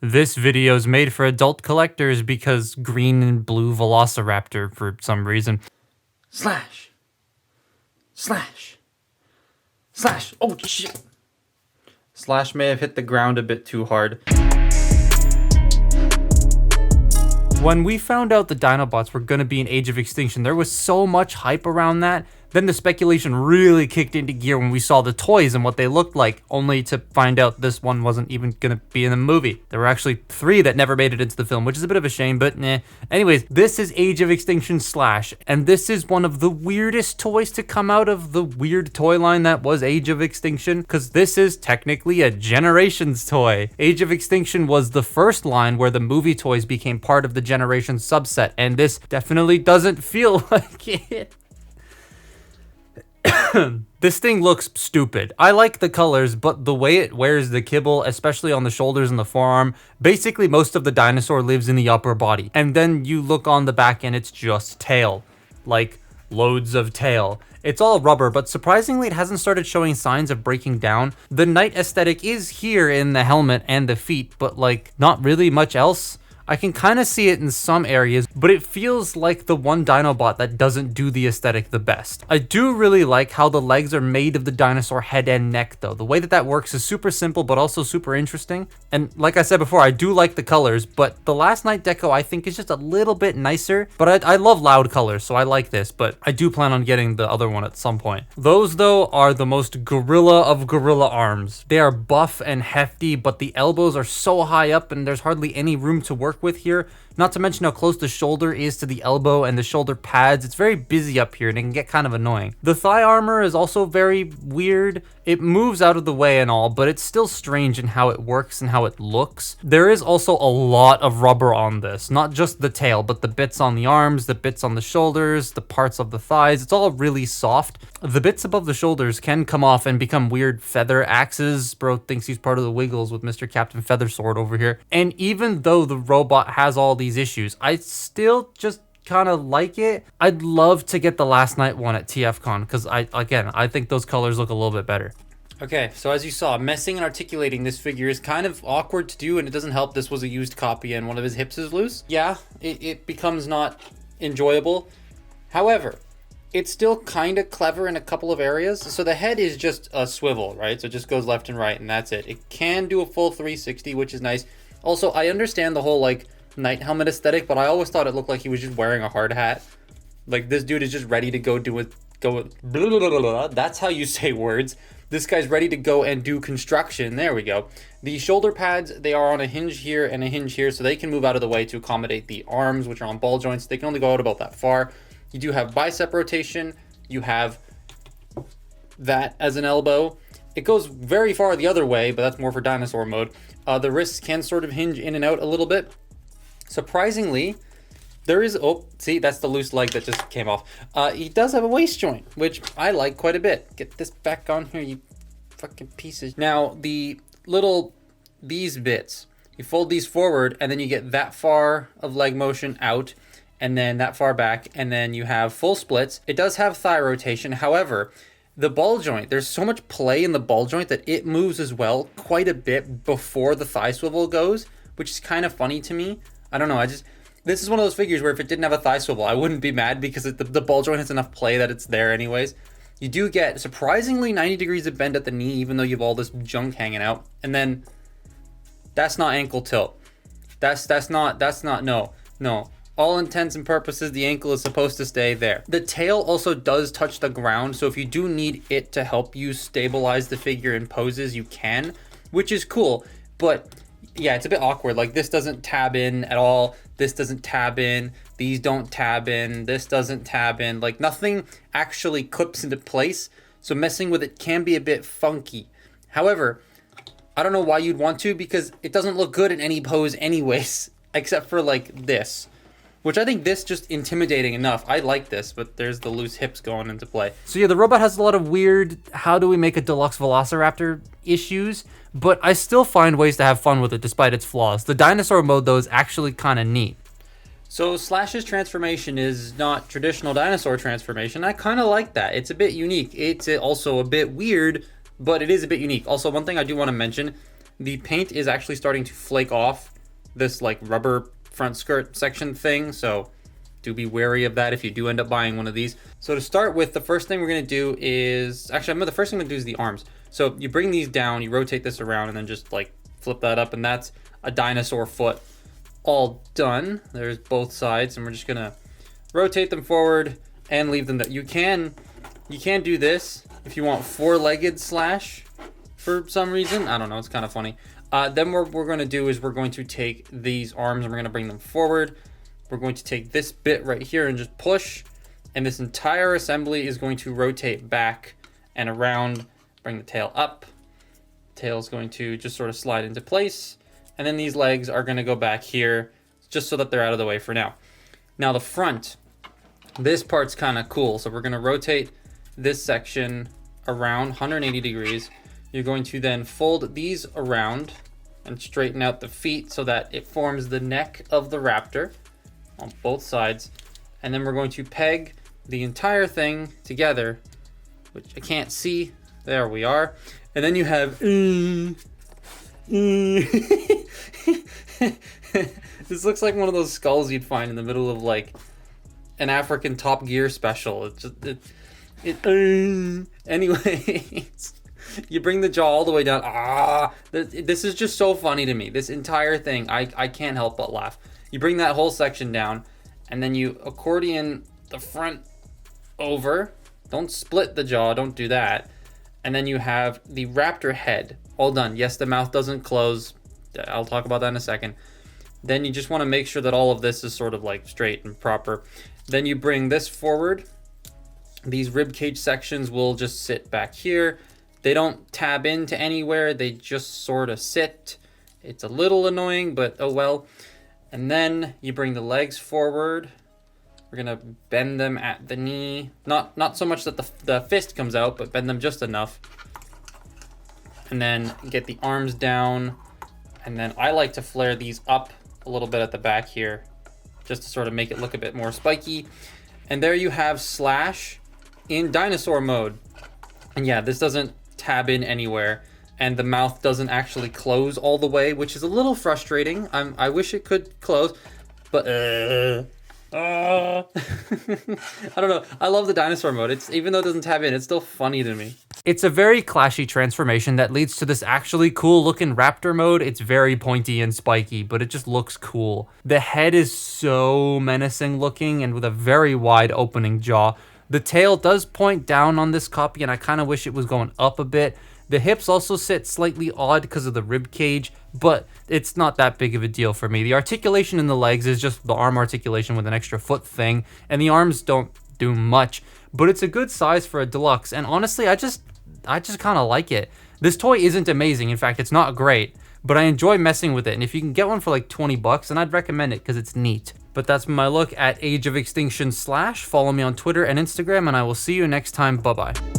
This video is made for adult collectors because green and blue Velociraptor for some reason. Slash. Slash. Slash. Oh, shit. Slash may have hit the ground a bit too hard. When we found out the Dinobots were going to be in Age of Extinction, there was so much hype around that. Then the speculation really kicked into gear when we saw the toys and what they looked like, only to find out this one wasn't even going to be in the movie. There were actually 3 that never made it into the film, which is a bit of a shame, but nah. Anyways, this is Age of Extinction Slash, and this is one of the weirdest toys to come out of the weird toy line that was Age of Extinction, because this is technically a Generations toy. Age of Extinction was the first line where the movie toys became part of the Generations subset, and this definitely doesn't feel like it. This thing looks stupid. I like the colors, but the way it wears the kibble, especially on the shoulders and the forearm, basically most of the dinosaur lives in the upper body. And then you look on the back and it's just tail. Like, loads of tail. It's all rubber, but surprisingly it hasn't started showing signs of breaking down. The knight aesthetic is here in the helmet and the feet, but like, not really much else. I can kind of see it in some areas, but it feels like the one Dinobot that doesn't do the aesthetic the best. I do really like how the legs are made of the dinosaur head and neck though. The way that that works is super simple, but also super interesting. And like I said before, I do like the colors, but the Last Night deco I think is just a little bit nicer. But I love loud colors, so I like this, but I do plan on getting the other one at some point. Those though are the most gorilla of gorilla arms. They are buff and hefty, but the elbows are so high up and there's hardly any room to work with here, not to mention how close the shoulder is to the elbow and the shoulder pads. It's very busy up here and it can get kind of annoying. The thigh armor is also very weird. It moves out of the way and all, but it's still strange in how it works and how it looks. There is also a lot of rubber on this, not just the tail, but the bits on the arms, the bits on the shoulders, the parts of the thighs. It's all really soft. The bits above the shoulders can come off and become weird feather axes. Bro thinks he's part of the Wiggles with Mr. Captain Feathersword over here. And even though the robot has all these issues, I still just kind of like it. I'd love to get the Last Night one at TFCon because I think those colors look a little bit better. Okay, so as you saw, messing and articulating this figure is kind of awkward to do, and it doesn't help this was a used copy and one of his hips is loose. Yeah, it becomes not enjoyable. However, it's still kind of clever in a couple of areas. So the head is just a swivel, right? So it just goes left and right and that's it. It can do a full 360, which is nice. Also, I understand the whole like knight helmet aesthetic, but I always thought it looked like he was just wearing a hard hat. Like this dude is just ready to go do it. Blah, blah, blah, blah. That's how you say words. This guy's ready to go and do construction. There we go. The shoulder pads, they are on a hinge here and a hinge here, so they can move out of the way to accommodate the arms, which are on ball joints. They can only go out about that far. You do have bicep rotation. You have that as an elbow. It goes very far the other way, but that's more for dinosaur mode. The wrists can sort of hinge in and out a little bit. Surprisingly, there is, oh, see, that's the loose leg that just came off. He does have a waist joint, which I like quite a bit. Get this back on here, you fucking pieces. Now, these bits, you fold these forward, and then you get that far of leg motion out, and then that far back, and then you have full splits. It does have thigh rotation. However, the ball joint, there's so much play in the ball joint that it moves as well quite a bit before the thigh swivel goes, which is kind of funny to me. I don't know, this is one of those figures where if it didn't have a thigh swivel, I wouldn't be mad because the ball joint has enough play that it's there anyways. You do get surprisingly 90 degrees of bend at the knee, even though you have all this junk hanging out. And then that's not ankle tilt. That's not, no. All intents and purposes, the ankle is supposed to stay there. The tail also does touch the ground, so if you do need it to help you stabilize the figure in poses, you can, which is cool. But yeah, it's a bit awkward. Like this doesn't tab in at all. This doesn't tab in. These don't tab in. This doesn't tab in. Like nothing actually clips into place. So messing with it can be a bit funky. However, I don't know why you'd want to because it doesn't look good in any pose anyways, except for like this. Which I think this just intimidating enough. I like this, but there's the loose hips going into play. So yeah, the robot has a lot of weird, how do we make a deluxe Velociraptor issues, but I still find ways to have fun with it despite its flaws. The dinosaur mode though is actually kind of neat. So Slash's transformation is not traditional dinosaur transformation. I kind of like that. It's a bit unique. It's also a bit weird, but it is a bit unique. Also, one thing I do want to mention, the paint is actually starting to flake off this like rubber front skirt section thing, so do be wary of that if you do end up buying one of these. So to start with, the first thing we're going to do is, actually, the first thing I'm going to do is the arms. So you bring these down, you rotate this around, and then just like flip that up, and that's a dinosaur foot all done. There's both sides, and we're just going to rotate them forward and leave them there. You can do this if you want four-legged Slash for some reason. I don't know, it's kind of funny. Then what we're going to do is we're going to take these arms and we're going to bring them forward. We're going to take this bit right here and just push, and this entire assembly is going to rotate back and around, bring the tail up. Tail's going to just sort of slide into place, and then these legs are going to go back here just so that they're out of the way for now. Now the front, this part's kind of cool. So we're going to rotate this section around 180 degrees. You're going to then fold these around and straighten out the feet so that it forms the neck of the raptor on both sides. And then we're going to peg the entire thing together, which I can't see. There we are. And then you have this looks like one of those skulls you'd find in the middle of like an African Top Gear special. It's just anyways, you bring the jaw all the way down. This is just so funny to me. This entire thing, I can't help but laugh. You bring that whole section down, and then you accordion the front over. Don't split the jaw, don't do that. And then you have the raptor head all done. Yes, the mouth doesn't close. I'll talk about that in a second. Then you just want to make sure that all of this is sort of like straight and proper. Then you bring this forward. These rib cage sections will just sit back here. They don't tab into anywhere. They just sort of sit. It's a little annoying, but oh well. And then you bring the legs forward. We're gonna bend them at the knee. Not so much that the fist comes out, but bend them just enough. And then get the arms down. And then I like to flare these up a little bit at the back here, just to sort of make it look a bit more spiky. And there you have Slash in dinosaur mode. And yeah, this doesn't tab in anywhere, and the mouth doesn't actually close all the way, which is a little frustrating. I wish it could close, but I don't know. I love the dinosaur mode. It's, even though it doesn't tab in, it's still funny to me. It's a very clashy transformation that leads to this actually cool looking raptor mode. It's very pointy and spiky, but it just looks cool. The head is so menacing looking and with a very wide opening jaw. The tail does point down on this copy, and I kind of wish it was going up a bit. The hips also sit slightly odd because of the rib cage, but it's not that big of a deal for me. The articulation in the legs is just the arm articulation with an extra foot thing, and the arms don't do much, but it's a good size for a deluxe, and honestly, I just kind of like it. This toy isn't amazing. In fact, it's not great, but I enjoy messing with it, and if you can get one for like 20 bucks, then I'd recommend it because it's neat. But that's my look at Age of Extinction Slash. Follow me on Twitter and Instagram, and I will see you next time. Bye-bye.